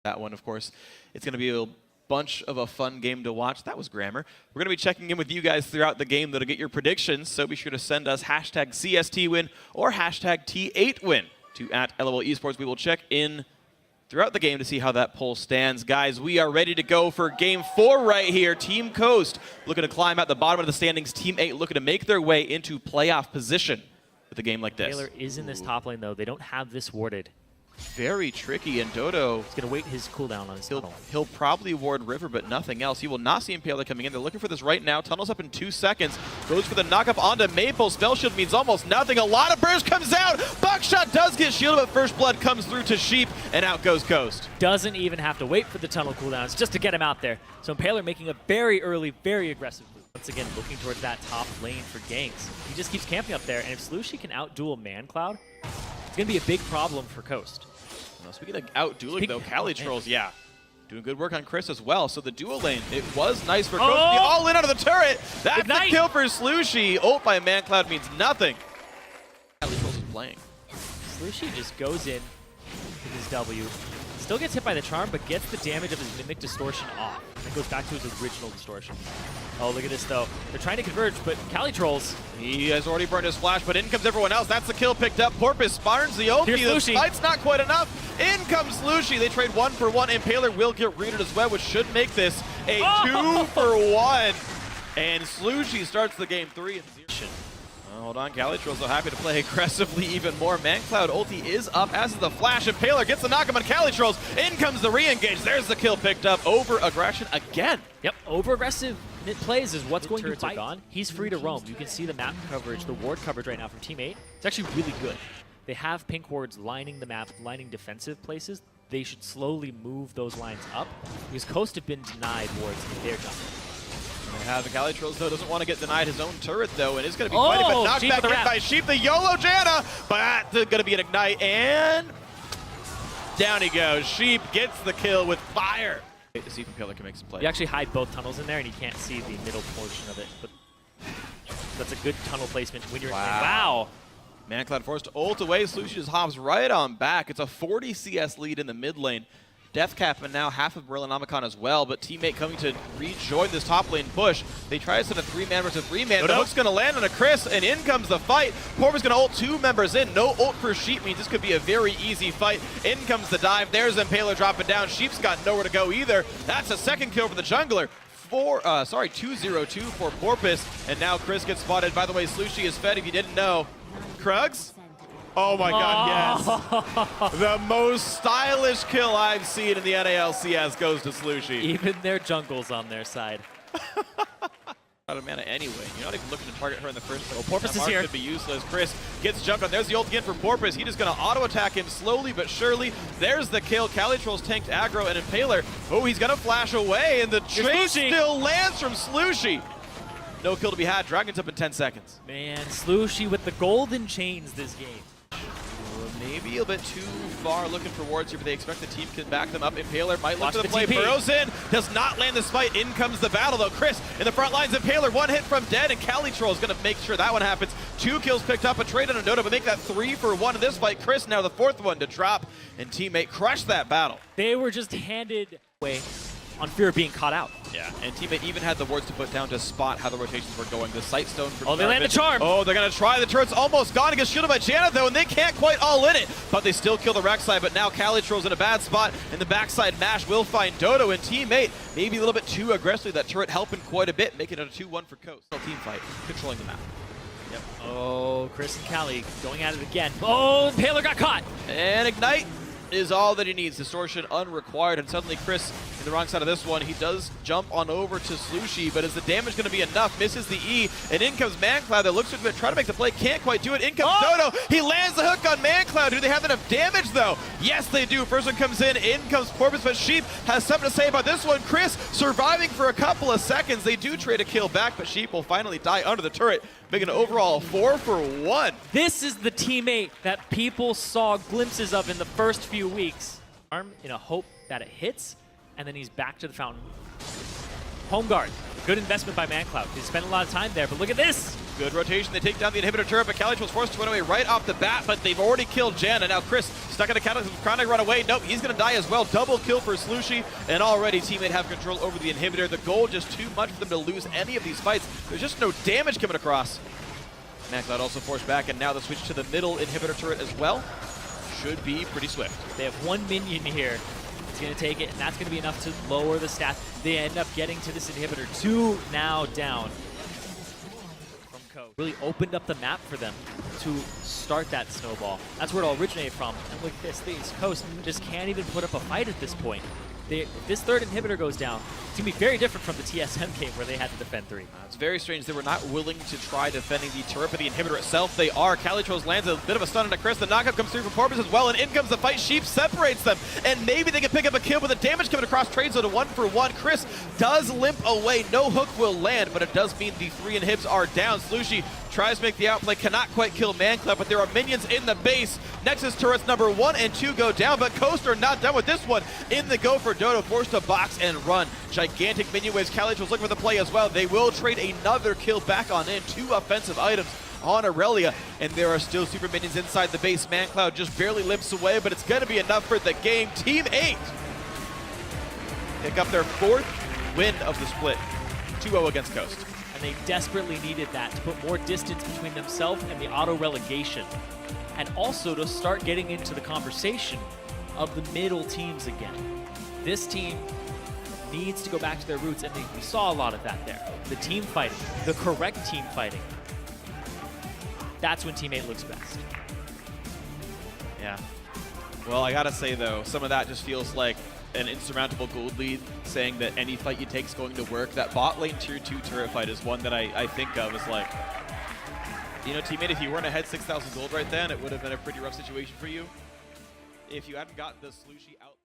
that one, of course. It's going to be a bunch of a fun game to watch. That was grammar. We're going to be checking in with you guys throughout the game that'll get your predictions, so be sure to send us hashtag CSTWin or hashtag T8Win to @LOL eSports. We will check in throughout the game to see how that poll stands. Guys, we are ready to go for Game 4 right here. Team Coast looking to climb out the bottom of the standings. Team 8 looking to make their way into playoff position with a game like this. Taylor is in this top lane, though. They don't have this warded. Very tricky, and Dodo, he's going to wait his cooldown on his tunnel. He'll probably ward River, but nothing else. He will not see Impaler coming in. They're looking for this right now. Tunnels up in 2 seconds. Goes for the knockup onto Maple. Spell Shield means almost nothing. A lot of burst comes out. Buckshot does get shielded, but First Blood comes through to Sheep, and out goes Coast. Doesn't even have to wait for the tunnel cooldowns just to get him out there. So Impaler making a very early, very aggressive move. Once again, looking towards that top lane for ganks. He just keeps camping up there, and if Slushie can out-duel ManCloud, it's going to be a big problem for Coast. Speaking of out-dueling, though, Cali-Trolls, yeah, doing good work on Chris as well. So the dual lane, it was nice for Coast. The all-in out of the turret. That's the kill for Slushie. Ult by ManCloud means nothing. Cali-Trolls is playing. Slushie just goes in with his W. Still gets hit by the charm, but gets the damage of his Mimic Distortion off. And goes back to his original Distortion. Oh, look at this, though. They're trying to converge, but Cali-Trolls. He has already burned his flash, but in comes everyone else. That's the kill picked up. Porpoise spawns the ulti. The fight's not quite enough. In comes Slushie. They trade 1 for 1. Impaler will get rooted as well, which should make this a 2 for 1. And Slushie starts the game 3 and 0. Hold on, Cali-Trolls are happy to play aggressively even more. ManCloud ulti is up, as is the flash. Impaler gets the knock on Cali-Trolls. In comes the re-engage. There's the kill picked up. Over-aggression again. Yep, over-aggressive plays is what's going to bite. Gone. He's free to roam. You can see the map coverage, the ward coverage right now from Team 8. It's actually really good. They have pink wards lining the map, lining defensive places. They should slowly move those lines up because Coast have been denied wards in their jungle. The Cali-Trolls, though, doesn't want to get denied his own turret, though, and it's going to be quite a bit knocked back in by Sheep. The YOLO Janna, but that's going to be an ignite, and down he goes. Sheep gets the kill with fire. Wait to see if Impaler can make some plays. You actually hide both tunnels in there, and you can't see the middle portion of it, but that's a good tunnel placement when you're in. Wow. ManCloud forced to ult away. Slushie just hops right on back. It's a 40 CS lead in the mid lane. Deathcap and now half of Brillinomicon as well, but teammate coming to rejoin this top lane push. They try to send a 3-man versus 3-man. The hook's going to land on a Chris, and in comes the fight. Porpoise going to ult 2 members in. No ult for Sheep means this could be a very easy fight. In comes the dive. There's Impaler dropping down. Sheep's got nowhere to go either. That's a second kill for the jungler. 2-0-2 for Porpoise, and now Chris gets spotted. By the way, Slushie is fed if you didn't know. Krugs? Oh my god, yes. The most stylish kill I've seen in the LCS goes to Slushie. Even their jungle's on their side. Out of mana anyway. You're not even looking to target her in the first place. Oh, Porpoise is here. Could be useless. Chris gets jumped on. There's the ult again from Porpoise. He's just going to auto-attack him slowly but surely. There's the kill. Cali-Trolls tanked aggro, and Impaler, oh, he's going to flash away, and the chase still lands from Slushie. No kill to be had. Dragon's up in 10 seconds. Man, Slushie with the golden chains this game. Maybe a bit too far looking for wards here, but they expect the team can back them up. Impaler might look for the play. Burrows in, does not land this fight. In comes the battle, though. Chris in the front lines. Impaler, 1 hit from dead, and Cali-Troll is going to make sure that one happens. 2 kills picked up, a trade on a Dodo, but make that 3 for 1 in this fight. Chris now the 4th one to drop, and teammate crushed that battle. They were just handed away on fear of being caught out. Yeah, and teammate even had the wards to put down to spot how the rotations were going. The sight stone for they land the charm. Oh, they're going to try. The turret's almost gone. It gets shielded by Janna, though, and they can't quite all in it. But they still kill the Rek'Sai, but now Cali-Troll's in a bad spot, and the backside mash will find Dodo, and teammate maybe a little bit too aggressively. That turret helping quite a bit, making it a 2-1 for Coast. Team fight, controlling the map. Yep. Oh, Chris and Cali going at it again. Oh, Impaler got caught. And Ignite is all that he needs. Distortion unrequired, and suddenly Chris in the wrong side of this one. He does jump on over to Slushie, but is the damage going to be enough? Misses the E, and in comes ManCloud that looks to try to make the play, can't quite do it. In comes Dodo. He lands the hook on ManCloud. Do they have enough damage, though? Yes, they do. First one comes in comes Porpoise, but Sheep has something to say about this one. Chris surviving for a couple of seconds. They do trade a kill back, but Sheep will finally die under the turret, making an overall 4 for 1. This is the teammate that people saw glimpses of in the first few weeks. Arm in a hope that it hits, and then he's back to the fountain. Home guard, good investment by ManCloud. He spent a lot of time there, but look at this. Good rotation. They take down the inhibitor turret, but Calich was forced to run away right off the bat, but they've already killed Jan, and now Chris stuck in a Calich, trying to run away. Nope, he's going to die as well. Double kill for Slushy, and already teammate have control over the inhibitor. The goal just too much for them to lose any of these fights. There's just no damage coming across. ManCloud also forced back, and now the switch to the middle inhibitor turret as well should be pretty swift. They have one minion here. It's going to take it, and that's going to be enough to lower the stats. They end up getting to this inhibitor. 2 now down. Really opened up the map for them to start that snowball. That's where it all originated from. And look at this, the East Coast just can't even put up a fight at this point. If this third inhibitor goes down, it's going to be very different from the TSM game where they had to defend 3. It's very strange they were not willing to try defending the turret, but the inhibitor itself, they are. Calich lands a bit of a stun into Chris. The knockup comes through from Porpoise as well, and in comes the fight. Sheep separates them, and maybe they can pick up a kill, but the damage coming across trades on a 1-for-1. Chris does limp away. No hook will land, but it does mean the 3 inhibs are down. Slushy tries to make the outplay, cannot quite kill ManCloud, but there are minions in the base. Nexus turrets number 1 and 2 go down, but Coaster not done with this one. In the go for Dodo, forced to box and run. Gigantic minion waves. Calich was looking for the play as well. They will trade another kill back on in. 2 offensive items on Aurelia, and there are still super minions inside the base. ManCloud just barely limps away, but it's going to be enough for the game. Team 8 pick up their 4th win of the split. 2-0 against Coast. And they desperately needed that to put more distance between themselves and the auto relegation, and also to start getting into the conversation of the middle teams again. This team needs to go back to their roots, and we saw a lot of that there. The team fighting, the correct team fighting. That's when Team 8 looks best. Yeah. Well, I gotta say though, some of that just feels like an insurmountable gold lead, saying that any fight you take is going to work. That bot lane tier 2 turret fight is one that I think of as like, you know, teammate, if you weren't ahead 6,000 gold right then, it would have been a pretty rough situation for you. If you hadn't gotten the Slushy out.